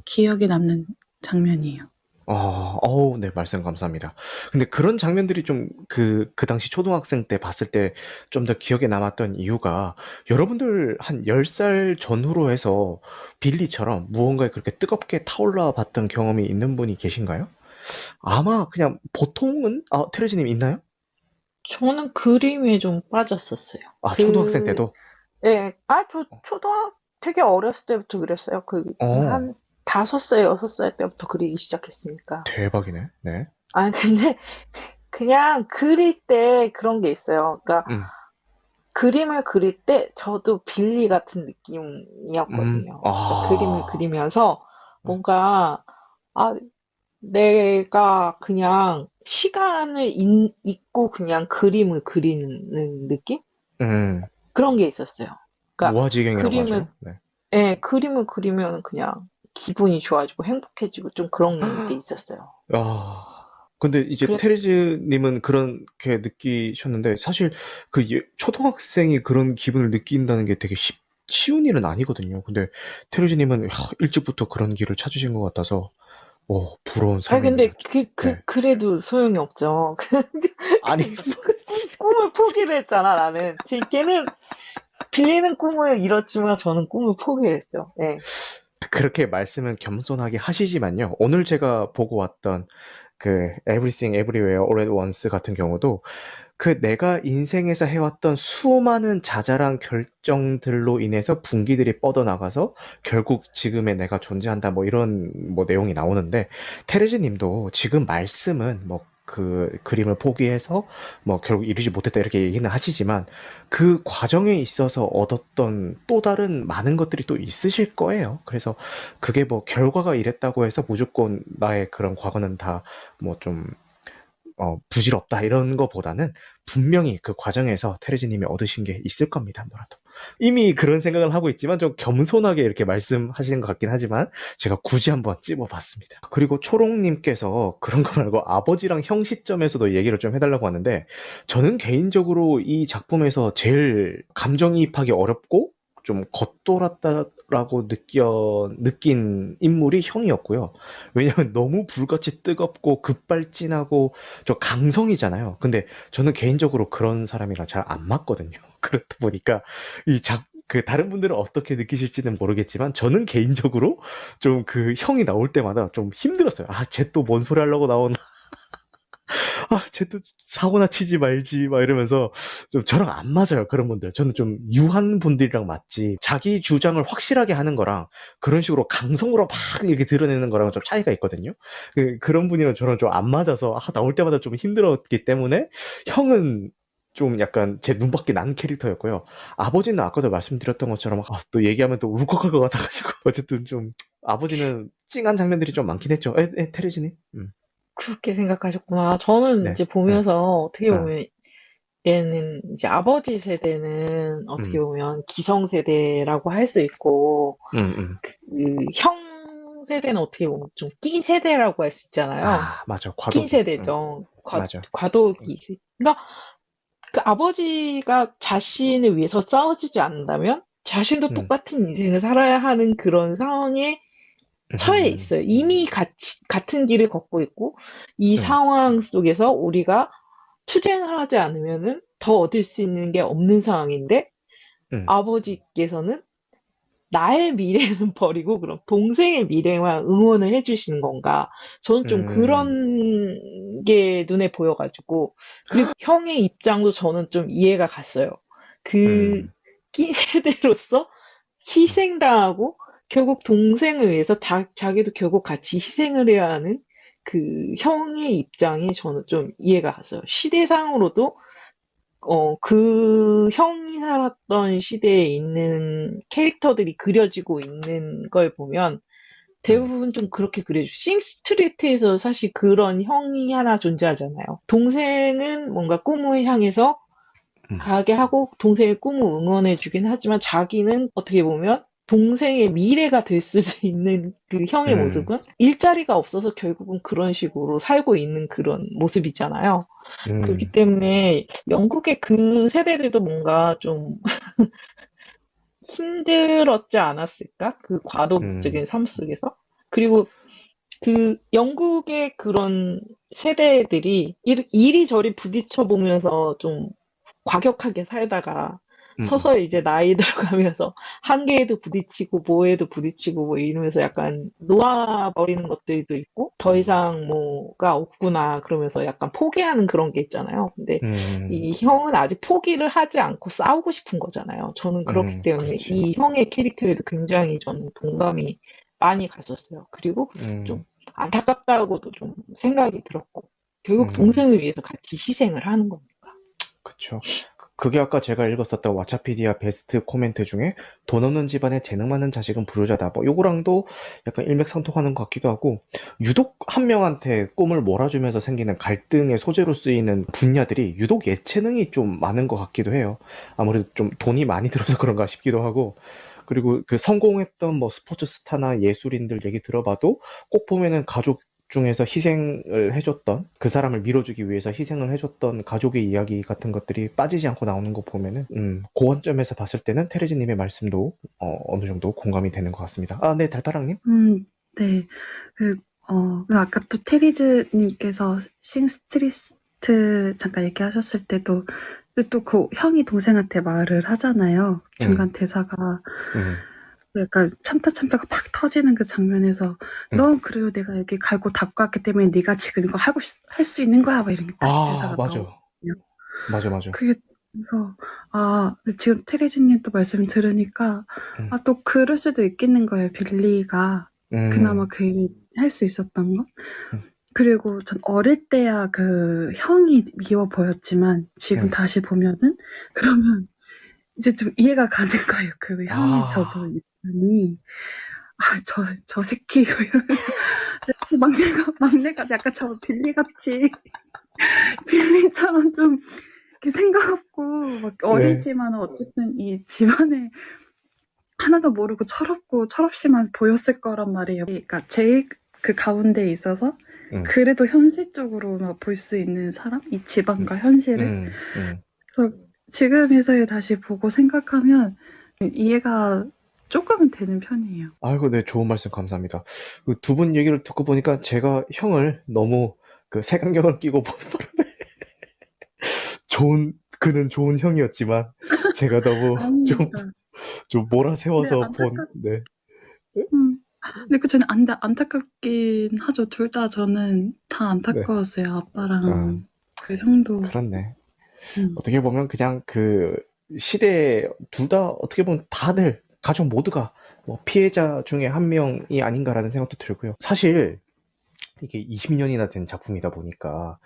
S3: 기억에 남는 장면이에요.
S1: 네, 말씀 감사합니다. 근데 그런 장면들이 좀 그 당시 초등학생 때 봤을 때 좀 더 기억에 남았던 이유가 여러분들 한 10살 전후로 해서 빌리처럼 무언가에 그렇게 뜨겁게 타올라 봤던 경험이 있는 분이 계신가요? 아마 그냥 보통은, 테레지님 있나요?
S2: 저는 그림에 좀 빠졌었어요.
S1: 초등학생 때도?
S2: 네, 저 되게 어렸을 때부터 그랬어요.
S1: 어,
S2: 한 5살, 6살 때부터 그리기 시작했으니까.
S1: 대박이네. 네.
S2: 근데 그냥 그릴 때 그런 게 있어요. 그러니까
S1: 음,
S2: 그림을 그릴 때 저도 빌리 같은 느낌이었거든요. 그러니까 그림을 그리면서 뭔가, 아, 내가 그냥 시간을 잊고 그냥 그림을 그리는 느낌?
S1: 음,
S2: 그런 게 있었어요. 그러니까
S1: 무아지경이라고
S2: 그림을,
S1: 하죠. 네.
S2: 그림을 그리면 그냥 기분이 좋아지고 행복해지고 좀 그런 게 있었어요.
S1: 아, 근데 이제
S2: 그래,
S1: 테레즈님은 그렇게 느끼셨는데, 사실 초등학생이 그런 기분을 느낀다는 게 되게 쉬운 일은 아니거든요. 근데 테레즈님은 일찍부터 그런 길을 찾으신 것 같아서, 부러운
S2: 근데
S1: 삶입니다. 네.
S2: 그래도 소용이 없죠.
S1: 아니,
S2: 꿈을 포기를 했잖아, 나는. 걔는 빌리는 꿈을 이뤘지만 저는 꿈을 포기를 했죠. 네.
S1: 그렇게 말씀은 겸손하게 하시지만요. 오늘 제가 보고 왔던 그 Everything Everywhere All at Once 같은 경우도 내가 인생에서 해왔던 수많은 자잘한 결정들로 인해서 분기들이 뻗어나가서 결국 지금의 내가 존재한다 뭐 이런 뭐 내용이 나오는데 테레즈 님도 지금 말씀은 뭐 그 그림을 포기해서 뭐 결국 이루지 못했다 이렇게 얘기는 하시지만 그 과정에 있어서 얻었던 또 다른 많은 것들이 또 있으실 거예요. 그래서 그게 뭐 결과가 이랬다고 해서 무조건 나의 그런 과거는 다 뭐좀 부질없다 이런 거보다는 분명히 그 과정에서 테레지님이 얻으신 게 있을 겁니다. 뭐라도. 이미 그런 생각을 하고 있지만 좀 겸손하게 이렇게 말씀하시는 것 같긴 하지만 제가 굳이 한번 찝어봤습니다. 그리고 초롱님께서 그런 거 말고 아버지랑 형 시점에서도 얘기를 좀 해달라고 하는데 저는 개인적으로 이 작품에서 제일 감정이입하기 어렵고 좀 겉돌았다라고 느낀 인물이 형이었고요. 왜냐면 너무 불같이 뜨겁고 급발진하고 저 강성이잖아요. 근데 저는 개인적으로 그런 사람이랑 잘 안 맞거든요. 그렇다 보니까 다른 분들은 어떻게 느끼실지는 모르겠지만 저는 개인적으로 좀 그 형이 나올 때마다 좀 힘들었어요. 쟤 또 뭔 소리 하려고 나오나. 쟤 또 사고나 치지 말지 막 이러면서 좀 저랑 안 맞아요. 그런 분들. 저는 좀 유한 분들이랑 맞지. 자기 주장을 확실하게 하는 거랑 그런 식으로 강성으로 막 이렇게 드러내는 거랑 좀 차이가 있거든요. 그런 분이랑 저랑 좀 안 맞아서 나올 때마다 좀 힘들었기 때문에 형은 좀 약간 제 눈밖에 난 캐릭터였고요. 아버지는 아까도 말씀드렸던 것처럼 또 얘기하면 또 울컥할 것 같아가지고 어쨌든 좀 아버지는 찡한 장면들이 좀 많긴 했죠. 테레지님?
S2: 그렇게 생각하셨구나. 저는
S1: 네,
S2: 이제
S1: 네,
S2: 보면서 어떻게
S1: 아,
S2: 보면 얘는 이제 아버지 세대는 어떻게
S1: 음,
S2: 보면 기성세대라고 할 수 있고,
S1: 음.
S2: 형 세대는 어떻게 보면 좀 끼 세대라고 할 수 있잖아요.
S1: 맞아.
S2: 끼
S1: 과도기.
S2: 세대죠.
S1: 맞아.
S2: 과도기. 그러니까 그 아버지가 자신을 위해서 싸워주지 않는다면 자신도
S1: 음,
S2: 똑같은 인생을 살아야 하는 그런 상황에 처해
S1: 음,
S2: 있어요. 이미 같은 길을 걷고 있고, 이
S1: 음,
S2: 상황 속에서 우리가 투쟁을 하지 않으면은 더 얻을 수 있는 게 없는 상황인데,
S1: 음,
S2: 아버지께서는 나의 미래는 버리고 그럼 동생의 미래만 응원을 해주시는 건가? 저는 좀
S1: 음,
S2: 그런 게 눈에 보여가지고, 그리고 형의 입장도 저는 좀 이해가 갔어요. 그
S1: 음,
S2: 끼 세대로서 희생당하고 결국 동생을 위해서 자기도 결국 같이 희생을 해야 하는 그 형의 입장이 저는 좀 이해가 갔어요. 시대상으로도 그 형이 살았던 시대에 있는 캐릭터들이 그려지고 있는 걸 보면
S1: 음,
S2: 대부분 좀 그렇게 그려줘. 싱스트리트에서 사실 그런 형이 하나 존재하잖아요. 동생은 뭔가 꿈을 향해서
S1: 음,
S2: 가게 하고 동생의 꿈을 응원해주긴 하지만 자기는 어떻게 보면 동생의 미래가 될 수도 있는 그 형의
S1: 음,
S2: 모습은 일자리가 없어서 결국은 그런 식으로 살고 있는 그런 모습이잖아요. 그렇기
S1: 음,
S2: 때문에 영국의 그 세대들도 뭔가 좀 힘들었지 않았을까? 그
S1: 음,
S2: 과도기적인 삶 속에서. 그리고 그 영국의 그런 세대들이 이리저리 부딪혀 보면서 좀 과격하게 살다가
S1: 음.
S2: 서서히 이제 나이 들어가면서 한계에도 부딪히고 뭐에도 부딪히고 뭐 이러면서 약간 놓아버리는 것들도 있고 더 이상 뭐가 없구나 그러면서 약간 포기하는 그런 게 있잖아요. 근데 이 형은 아직 포기를 하지 않고 싸우고 싶은 거잖아요. 저는 그렇기 때문에
S1: 그렇지.
S2: 이 형의 캐릭터에도 굉장히 저는 동감이 많이 갔었어요. 그리고 좀
S1: 음,
S2: 안타깝다고도 좀 생각이 들었고 결국
S1: 음.
S2: 동생을 위해서 같이 희생을 하는 겁니다.
S1: 그쵸. 그게 아까 제가 읽었었던 왓챠피디아 베스트 코멘트 중에 돈 없는 집안에 재능 많은 자식은 불효자다. 뭐 요거랑도 약간 일맥상통하는 것 같기도 하고 유독 한 명한테 꿈을 몰아주면서 생기는 갈등의 소재로 쓰이는 분야들이 유독 예체능이 좀 많은 것 같기도 해요. 아무래도 좀 돈이 많이 들어서 그런가 싶기도 하고 그리고 그 성공했던 뭐 스포츠 스타나 예술인들 얘기 들어봐도 꼭 보면은 가족 중에서 희생을 해줬던 그 사람을 밀어주기 위해서 희생을 해줬던 가족의 이야기 같은 것들이 빠지지 않고 나오는 거 보면은 그 관점에서 봤을 때는 테레즈님의 말씀도 어느 정도 공감이 되는 것 같습니다. 네, 달파랑님.
S3: 네. 그, 아까 또 테리즈님께서 싱스트리트 잠깐 얘기하셨을 때도 또 그 형이 동생한테 말을 하잖아요.
S1: 음,
S3: 중간 대사가
S1: 음,
S3: 약간 참다가 팍 터지는 그 장면에서
S1: 음.
S3: 너 그래도 내가 여기 갈고 닦고 왔기 때문에 네가 지금 이거 할 수 있는 거야 막 이런 게 딱 대사가 나오거든요.
S1: 맞아. 맞아.
S3: 그게 그래서 지금 테리즈님 또 말씀 들으니까
S1: 음,
S3: 또 그럴 수도 있겠는 거예요. 빌리가 그나마
S1: 음,
S3: 그 일을 할 수 있었던 거.
S1: 음,
S3: 그리고 전 어릴 때야 그 형이 미워 보였지만 지금
S1: 음.
S3: 다시 보면은 그러면 이제 좀 이해가 가는 거예요. 그 형이 저분 입장이 저 새끼 이러면서 막내가 약간 저 빌리같이 빌리처럼 좀 이렇게 생각 없고 막
S1: 네.
S3: 어리지만 어쨌든 이 집안에 하나도 모르고 철없이만 보였을 거란 말이에요. 그러니까 제일 그 가운데에 있어서
S1: 음,
S3: 그래도 현실적으로 볼 수 있는 사람? 이
S1: 음,
S3: 집안과 현실을? 그래서 지금에서야 다시 보고 생각하면 이해가 조금은 되는 편이에요.
S1: 아이고, 네, 좋은 말씀 감사합니다. 두 분 얘기를 듣고 보니까 제가 형을 너무 그 색안경을 끼고 보는 바람에 그는 좋은 형이었지만 제가 너무
S3: 아닙니다.
S1: 좀
S3: 근데
S1: 몰아세워서 본, 네.
S3: 음. 근데 저는 안타깝긴 하죠. 둘 다 저는 다
S1: 네.
S3: 안타까웠어요.
S1: 아,
S3: 아빠랑 그 형도.
S1: 그렇네.
S3: 음.
S1: 어떻게 보면 그냥 그 시대에 둘 다 어떻게 보면 다들 가족 모두가 뭐 피해자 중에 한 명이 아닌가라는 생각도 들고요. 사실 이게 20년이나 된 작품이다 보니까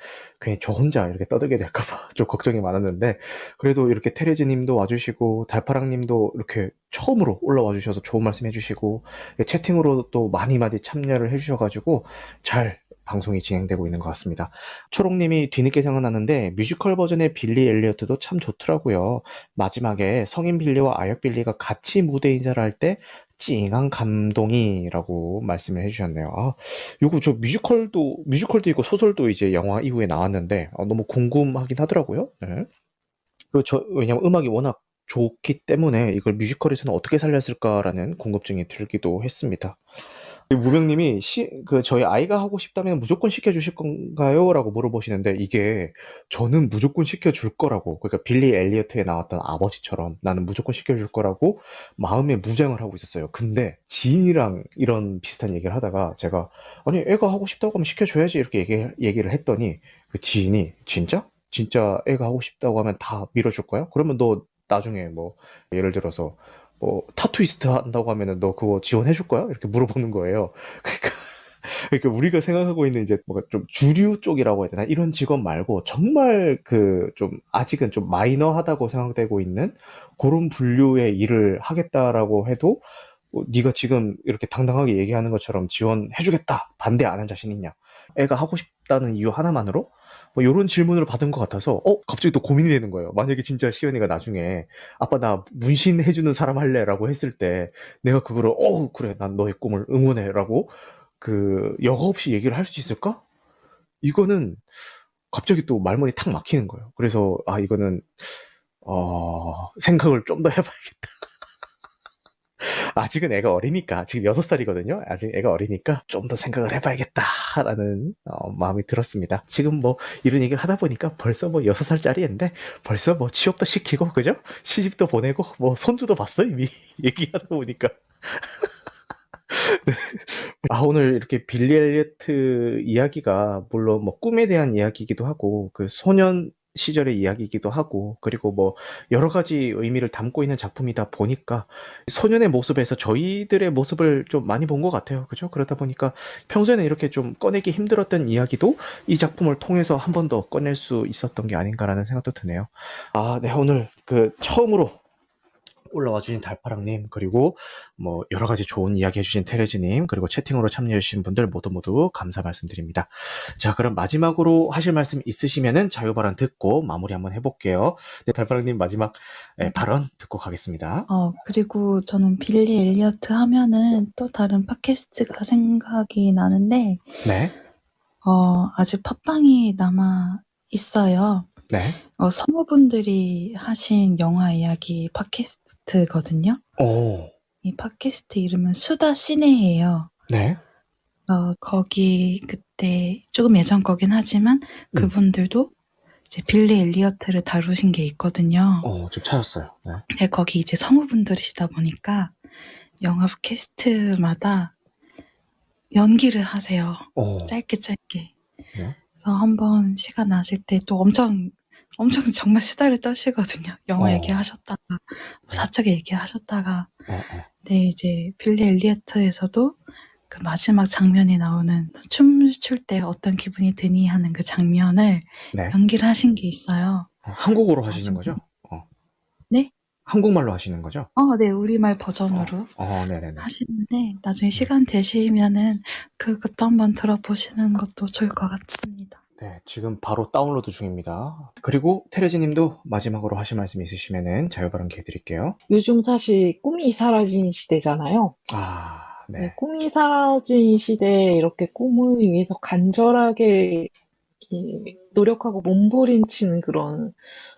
S1: 괜히 저 혼자 이렇게 떠들게 될까봐 좀 걱정이 많았는데, 그래도 이렇게 테레즈 님도 와주시고 달파랑 님도 이렇게 처음으로 올라와 주셔서 좋은 말씀 해주시고, 채팅으로 또 많이 참여를 해주셔가지고 잘 방송이 진행되고 있는 것 같습니다. 초록님이 뒤늦게 생각나는데 뮤지컬 버전의 빌리 엘리어트도 참 좋더라고요. 마지막에 성인 빌리와 아역 빌리가 같이 무대 인사를 할 때 찡한 감동이라고 말씀을 해주셨네요. 아, 요거 저 뮤지컬도 있고 소설도 이제 영화 이후에 나왔는데 너무 궁금하긴 하더라고요. 네. 그리고 왜냐면 음악이 워낙 좋기 때문에 이걸 뮤지컬에서는 어떻게 살렸을까라는 궁금증이 들기도 했습니다. 무명님이 저희 아이가 하고 싶다면 무조건 시켜주실 건가요? 라고 물어보시는데, 이게 저는 무조건 시켜줄 거라고, 그러니까 빌리 엘리어트에 나왔던 아버지처럼 나는 무조건 시켜줄 거라고 마음에 무장을 하고 있었어요. 근데 지인이랑 이런 비슷한 얘기를 하다가 제가, 아니 애가 하고 싶다고 하면 시켜줘야지 이렇게 얘기를 했더니 그 지인이, 진짜 애가 하고 싶다고 하면 다 밀어줄 거야? 그러면 너 나중에 뭐 예를 들어서 뭐 타투이스트 한다고 하면은 너 그거 지원해 줄 거야? 이렇게 물어보는 거예요. 그러니까 우리가 생각하고 있는 이제 뭔가 좀 주류 쪽이라고 해야 되나? 이런 직업 말고 정말 좀 아직은 좀 마이너하다고 생각되고 있는 그런 분류의 일을 하겠다라고 해도 네가 지금 이렇게 당당하게 얘기하는 것처럼 지원해 주겠다, 반대 안 한 자신 있냐? 애가 하고 싶다는 이유 하나만으로 뭐 이런 질문을 받은 것 같아서 갑자기 또 고민이 되는 거예요. 만약에 진짜 시연이가 나중에 아빠 나 문신해주는 사람 할래라고 했을 때 내가 그거를 그래 난 너의 꿈을 응원해라고 여과 없이 얘기를 할 수 있을까? 이거는 갑자기 또 말문이 탁 막히는 거예요. 그래서 이거는 생각을 좀 더 해봐야겠다. 아직은 애가 어리니까, 지금 6살이거든요. 아직 애가 어리니까 좀 더 생각을 해봐야겠다라는 마음이 들었습니다. 지금 뭐 이런 얘기를 하다 보니까 벌써 뭐 6살짜리 인데 벌써 뭐 취업도 시키고, 그죠? 시집도 보내고, 뭐 손주도 봤어, 이미. 얘기하다 보니까. 네. 오늘 이렇게 빌리 엘리어트 이야기가 물론 뭐 꿈에 대한 이야기이기도 하고 그 소년 시절의 이야기이기도 하고, 그리고 뭐 여러 가지 의미를 담고 있는 작품이다 보니까 소년의 모습에서 저희들의 모습을 좀 많이 본 것 같아요. 그죠? 그러다 보니까 평소에는 이렇게 좀 꺼내기 힘들었던 이야기도 이 작품을 통해서 한 번 더 꺼낼 수 있었던 게 아닌가라는 생각도 드네요. 네, 오늘 처음으로 올라와 주신 달파랑님, 그리고 뭐 여러 가지 좋은 이야기 해주신 테레즈님, 그리고 채팅으로 참여해주신 분들 모두 감사 말씀드립니다. 자, 그럼 마지막으로 하실 말씀 있으시면은 자유발언 듣고 마무리 한번 해볼게요. 네, 달파랑님 마지막 발언 듣고 가겠습니다.
S3: 그리고 저는 빌리 엘리어트 하면은 또 다른 팟캐스트가 생각이 나는데,
S1: 네.
S3: 아직 팟빵이 남아 있어요.
S1: 네.
S3: 성우분들이 하신 영화 이야기 팟캐스트거든요.
S1: 오.
S3: 이 팟캐스트 이름은 수다 시네예요.
S1: 네.
S3: 거기 그때 조금 예전 거긴 하지만 그분들도 이제 빌리 엘리어트를 다루신 게 있거든요.
S1: 좀 찾았어요. 네.
S3: 네, 거기 이제 성우분들이시다 보니까 영화 팟캐스트마다 연기를 하세요. 짧게.
S1: 네.
S3: 그래서 한번 시간 나실 때 또 엄청 정말 수다를 떠시거든요. 영화 얘기하셨다가 사적 얘기하셨다가. 네, 이제 빌리 엘리어트에서도 그 마지막 장면에 나오는 춤을 출 때 어떤 기분이 드니 하는 그 장면을 연기를 하신 게 있어요.
S1: 한국어로 하시는 거죠?
S3: 네?
S1: 한국말로 하시는 거죠?
S3: 네, 우리말 버전으로
S1: 네네네.
S3: 하시는데 나중에 시간 되시면은 그것도 한번 들어보시는 것도 좋을 것 같습니다.
S1: 네, 지금 바로 다운로드 중입니다. 그리고 테레지 님도 마지막으로 하실 말씀 있으시면은 자유발언 기회 드릴게요.
S2: 요즘 사실 꿈이 사라진 시대잖아요.
S1: 네.
S2: 네, 꿈이 사라진 시대에 이렇게 꿈을 위해서 간절하게 노력하고 몸부림치는 그런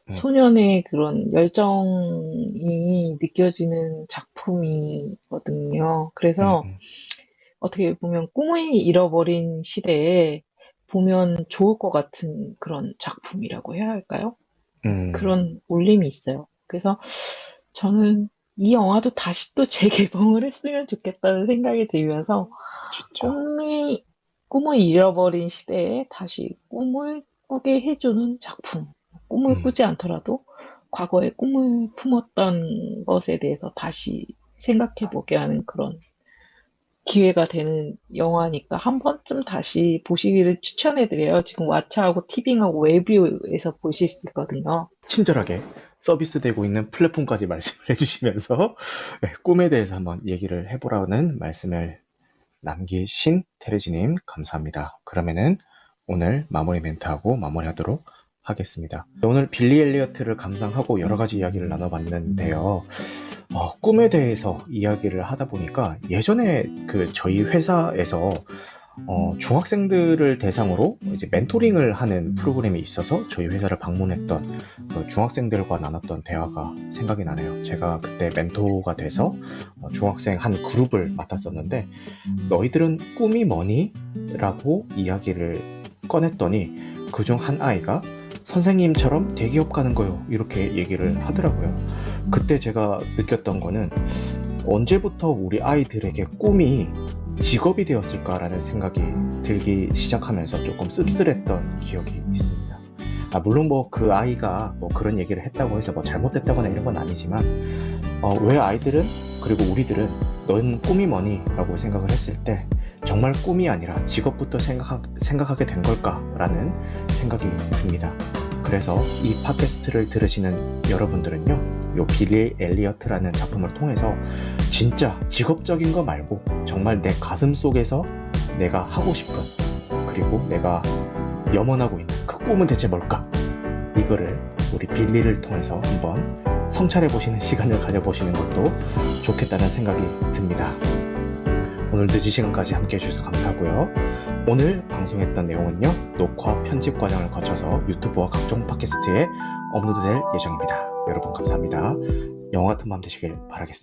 S2: 소년의 그런 열정이 느껴지는 작품이거든요. 그래서 어떻게 보면 꿈을 잃어버린 시대에 보면 좋을 것 같은 그런 작품이라고 해야 할까요? 그런 울림이 있어요. 그래서 저는 이 영화도 다시 또 재개봉을 했으면 좋겠다는 생각이 들면서 꿈을 잃어버린 시대에 다시 꿈을 꾸게 해주는 작품. 꿈을 꾸지 않더라도 과거에 꿈을 품었던 것에 대해서 다시 생각해보게 하는 그런 기회가 되는 영화니까 한 번쯤 다시 보시기를 추천해드려요. 지금 왓챠하고 티빙하고 웨이브에서 보실 수 있거든요.
S1: 친절하게 서비스되고 있는 플랫폼까지 말씀을 해주시면서 네, 꿈에 대해서 한번 얘기를 해보라는 말씀을 남기신 테레지님 감사합니다. 그러면은 오늘 마무리 멘트하고 마무리하도록 하겠습니다. 오늘 빌리 엘리어트를 감상하고 여러 가지 이야기를 나눠봤는데요. 꿈에 대해서 이야기를 하다 보니까 예전에 저희 회사에서 중학생들을 대상으로 이제 멘토링을 하는 프로그램이 있어서 저희 회사를 방문했던 그 중학생들과 나눴던 대화가 생각이 나네요. 제가 그때 멘토가 돼서 중학생 한 그룹을 맡았었는데 너희들은 꿈이 뭐니? 라고 이야기를 꺼냈더니 그중 한 아이가 선생님처럼 대기업 가는 거요 이렇게 얘기를 하더라고요. 그때 제가 느꼈던 거는 언제부터 우리 아이들에게 꿈이 직업이 되었을까라는 생각이 들기 시작하면서 조금 씁쓸했던 기억이 있습니다. 물론 그 아이가 그런 얘기를 했다고 해서 잘못됐다거나 이런 건 아니지만 왜 아이들은 그리고 우리들은 너는 꿈이 뭐니? 라고 생각을 했을 때 정말 꿈이 아니라 직업부터 생각하게 된 걸까라는 생각이 듭니다. 그래서 이 팟캐스트를 들으시는 여러분들은요, 요 빌리 엘리어트라는 작품을 통해서 진짜 직업적인 거 말고 정말 내 가슴 속에서 내가 하고 싶은 그리고 내가 염원하고 있는 그 꿈은 대체 뭘까? 이거를 우리 빌리를 통해서 한번 성찰해보시는 시간을 가져보시는 것도 좋겠다는 생각이 듭니다. 오늘 늦은 시간까지 함께 해주셔서 감사하고요. 오늘 방송했던 내용은요, 녹화 편집 과정을 거쳐서 유튜브와 각종 팟캐스트에 업로드될 예정입니다. 여러분 감사합니다. 영화 같은 밤 되시길 바라겠습니다.